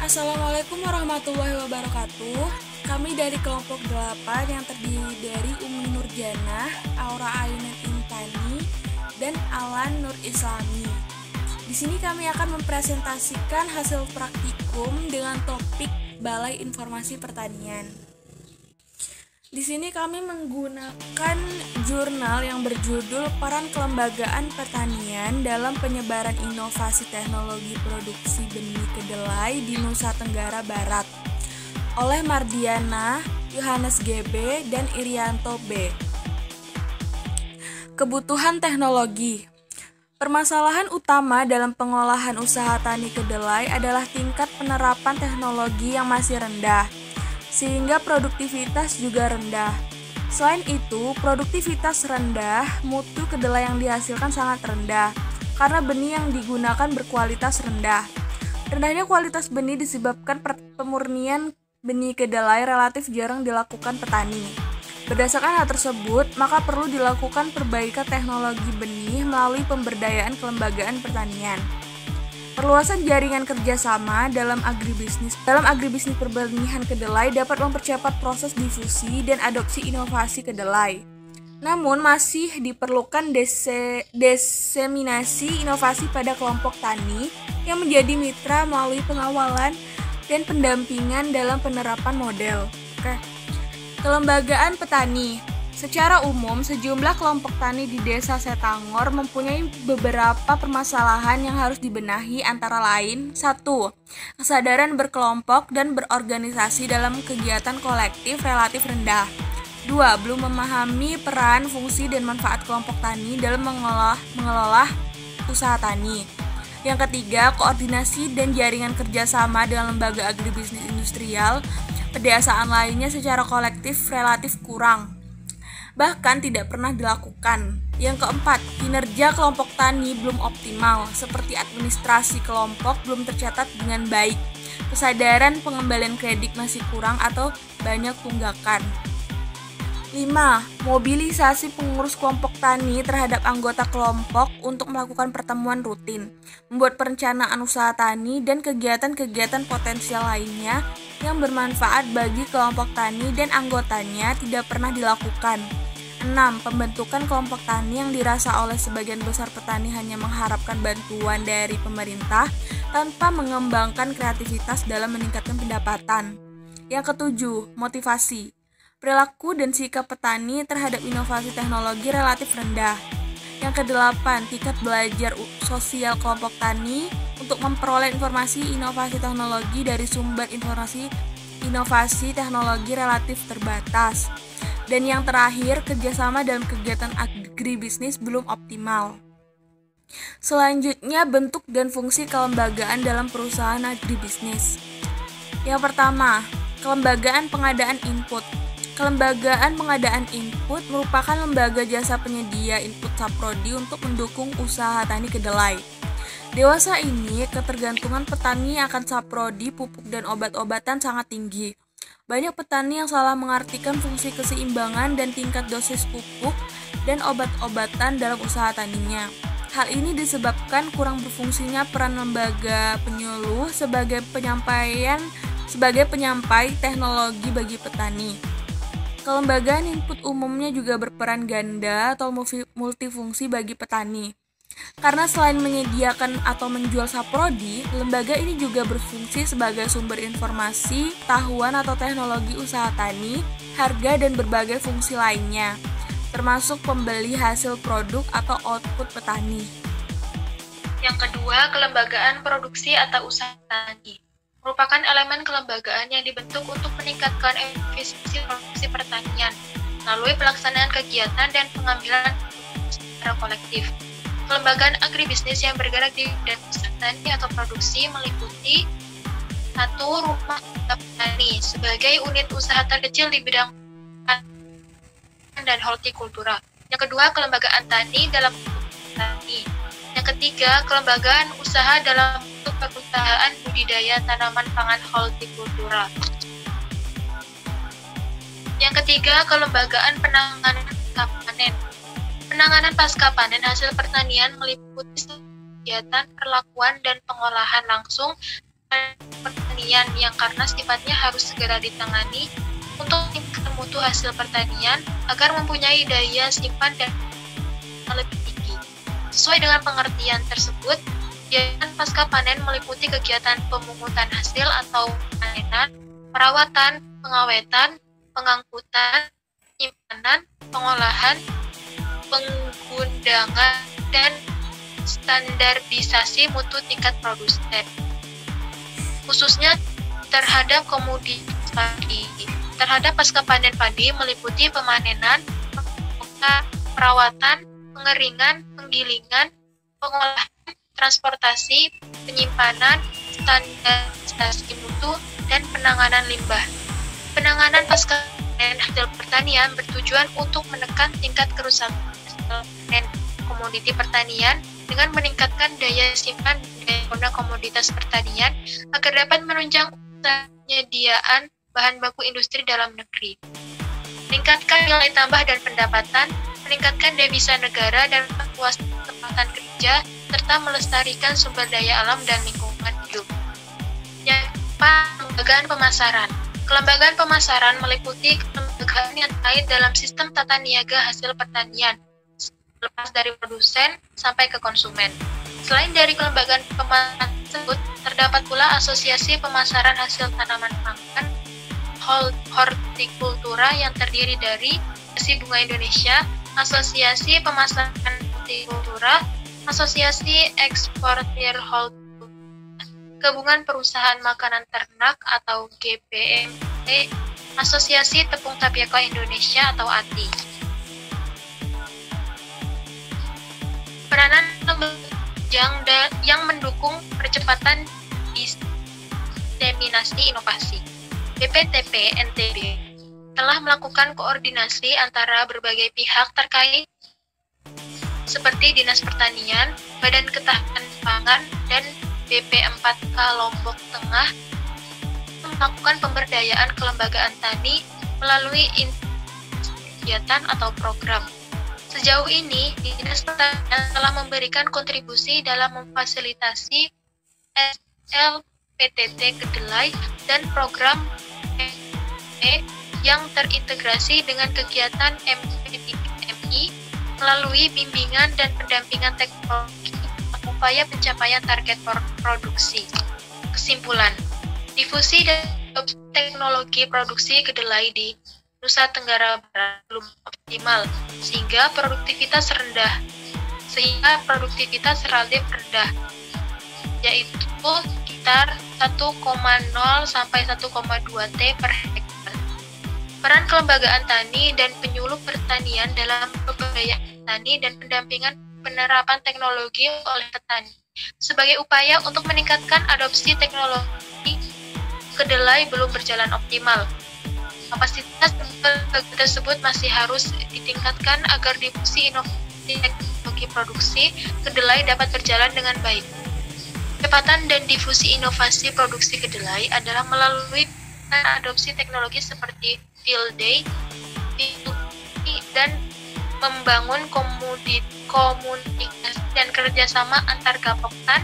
Assalamualaikum warahmatullahi wabarakatuh. Kami dari kelompok 8 yang terdiri dari Umi Nurjanah, Aura Ayunan Intani, dan Alan Nur Islami. Di sini kami akan mempresentasikan hasil praktikum dengan topik Balai Informasi Pertanian. Di sini kami menggunakan jurnal yang berjudul Peran Kelembagaan Pertanian dalam Penyebaran Inovasi Teknologi Produksi Benih Kedelai di Nusa Tenggara Barat oleh Mardiana, Yohanes GB, dan Irianto B. Kebutuhan teknologi. Permasalahan utama dalam pengolahan usaha tani kedelai adalah tingkat penerapan teknologi yang masih rendah, sehingga produktivitas juga rendah. Selain itu, produktivitas rendah, mutu kedelai yang dihasilkan sangat rendah, karena benih yang digunakan berkualitas rendah. Rendahnya kualitas benih disebabkan pemurnian benih kedelai relatif jarang dilakukan petani. Berdasarkan hal tersebut, maka perlu dilakukan perbaikan teknologi benih melalui pemberdayaan kelembagaan pertanian. Perluasan jaringan kerjasama dalam agribisnis perbenihan kedelai dapat mempercepat proses difusi dan adopsi inovasi kedelai. Namun masih diperlukan diseminasi inovasi pada kelompok tani yang menjadi mitra melalui pengawalan dan pendampingan dalam penerapan model. Kelembagaan petani. Secara umum, sejumlah kelompok tani di Desa Setangor mempunyai beberapa permasalahan yang harus dibenahi, antara lain: 1. Kesadaran berkelompok dan berorganisasi dalam kegiatan kolektif relatif rendah. 2. Belum memahami peran, fungsi, dan manfaat kelompok tani dalam mengelola usaha tani. Yang ketiga, koordinasi dan jaringan kerjasama dengan lembaga agribisnis industrial, pedesaan lainnya secara kolektif relatif kurang, bahkan tidak pernah dilakukan. Yang keempat, kinerja kelompok tani belum optimal, seperti administrasi kelompok belum tercatat dengan baik, kesadaran pengembalian kredit masih kurang atau banyak tunggakan. 5. Mobilisasi pengurus kelompok tani terhadap anggota kelompok untuk melakukan pertemuan rutin, membuat perencanaan usaha tani dan kegiatan-kegiatan potensial lainnya yang bermanfaat bagi kelompok tani dan anggotanya tidak pernah dilakukan. 6. Pembentukan kelompok tani yang dirasa oleh sebagian besar petani hanya mengharapkan bantuan dari pemerintah tanpa mengembangkan kreativitas dalam meningkatkan pendapatan. Yang ketujuh, motivasi. Perilaku dan sikap petani terhadap inovasi teknologi relatif rendah. Yang kedelapan, tingkat belajar sosial kelompok tani untuk memperoleh informasi inovasi teknologi dari sumber informasi inovasi teknologi relatif terbatas. Dan yang terakhir, kerjasama dalam kegiatan agribisnis belum optimal. Selanjutnya, bentuk dan fungsi kelembagaan dalam perusahaan agribisnis. Yang pertama, kelembagaan pengadaan input. Kelembagaan pengadaan input merupakan lembaga jasa penyedia input saprodi untuk mendukung usaha tani kedelai. Dewasa ini, ketergantungan petani akan saprodi, pupuk, dan obat-obatan sangat tinggi. Banyak petani yang salah mengartikan fungsi keseimbangan dan tingkat dosis pupuk dan obat-obatan dalam usaha taninya. Hal ini disebabkan kurang berfungsinya peran lembaga penyuluh sebagai penyampai teknologi bagi petani. Kelembagaan input umumnya juga berperan ganda atau multifungsi bagi petani. Karena selain menyediakan atau menjual saprodi, lembaga ini juga berfungsi sebagai sumber informasi, pengetahuan atau teknologi usaha tani, harga, dan berbagai fungsi lainnya, termasuk pembeli hasil produk atau output petani. Yang kedua, kelembagaan produksi atau usaha tani. Merupakan elemen kelembagaan yang dibentuk untuk meningkatkan efisiensi produksi pertanian melalui pelaksanaan kegiatan dan pengambilan secara kolektif. Kelembagaan agribisnis yang bergerak di bidang usaha tani atau produksi meliputi 1. Rumah petani sebagai unit usaha terkecil di bidang panen dan hortikultura. Yang kedua, kelembagaan tani dalam tani. Yang ketiga, kelembagaan usaha dalam bentuk perusahaan budidaya tanaman pangan hortikultura. Yang ketiga, kelembagaan penanganan pasca panen. Penanganan pasca panen hasil pertanian meliputi kegiatan, perlakuan, dan pengolahan langsung pertanian yang karena sifatnya harus segera ditangani untuk meningkatkan mutu hasil pertanian agar mempunyai daya simpan dan lebih tinggi. Sesuai dengan pengertian tersebut, kegiatan pasca panen meliputi kegiatan pemungutan hasil atau panenan, perawatan, pengawetan, pengangkutan, penyimpanan, pengolahan, penggundangan, dan standarisasi mutu tingkat produsen, khususnya terhadap komoditas padi. Terhadap pasca panen padi meliputi pemanenan, perawatan, pengeringan, penggilingan, pengolahan, transportasi, penyimpanan, standarisasi mutu, dan penanganan limbah. Penanganan pasca panen hasil pertanian bertujuan untuk menekan tingkat kerusakan hasil panen komoditi pertanian dengan meningkatkan daya simpan dan guna komoditas pertanian agar dapat menunjang penyediaan bahan baku industri dalam negeri. Meningkatkan nilai tambah dan pendapatan, meningkatkan devisa negara dan memperluas kesempatan kerja, serta melestarikan sumber daya alam dan lingkungan hidup. Yang kelembagaan pemasaran. Kelembagaan pemasaran meliputi kelembagaan yang terkait dalam sistem tata niaga hasil pertanian, lepas dari produsen sampai ke konsumen. Selain dari kelembagaan pemasaran tersebut, terdapat pula asosiasi pemasaran hasil tanaman pangan, hortikultura yang terdiri dari Asosiasi Bunga Indonesia, Asosiasi Pemasaran Hortikultura, Asosiasi Eksportir Hortikultura, Gabungan Perusahaan Makanan Ternak atau GPMT, Asosiasi Tepung Tapioka Indonesia atau ATI. Peranan yang mendukung percepatan diseminasi inovasi. BPTP NTB telah melakukan koordinasi antara berbagai pihak terkait seperti Dinas Pertanian, Badan Ketahanan Pangan, dan BP4K Lombok Tengah melakukan pemberdayaan kelembagaan tani melalui kegiatan atau program. Sejauh ini, Dinas Pertanian telah memberikan kontribusi dalam memfasilitasi SLPTT kedelai dan program yang terintegrasi dengan kegiatan MP3MI melalui bimbingan dan pendampingan teknologi upaya pencapaian target produksi. Kesimpulan, difusi dan teknologi produksi kedelai di Nusa Tenggara Barat belum optimal sehingga produktivitas relatif rendah, yaitu sekitar 1,0 sampai 1,2 T per hektar. Peran kelembagaan tani dan penyuluh pertanian dalam pemberdayaan tani dan pendampingan penerapan teknologi oleh petani sebagai upaya untuk meningkatkan adopsi teknologi kedelai belum berjalan optimal. Kapasitas tersebut masih harus ditingkatkan agar difusi inovasi teknologi produksi kedelai dapat berjalan dengan baik. Kecepatan dan difusi inovasi produksi kedelai adalah melalui adopsi teknologi seperti field day, dan membangun komunikasi dan kerjasama antar gapoktan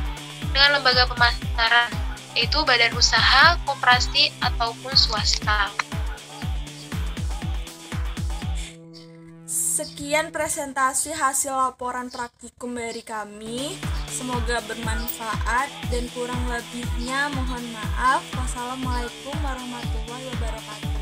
dengan lembaga pemasaran, yaitu badan usaha, koperasi, ataupun swasta. Sekian presentasi hasil laporan praktikum dari kami. Semoga bermanfaat dan kurang lebihnya mohon maaf. Wassalamualaikum warahmatullahi wabarakatuh.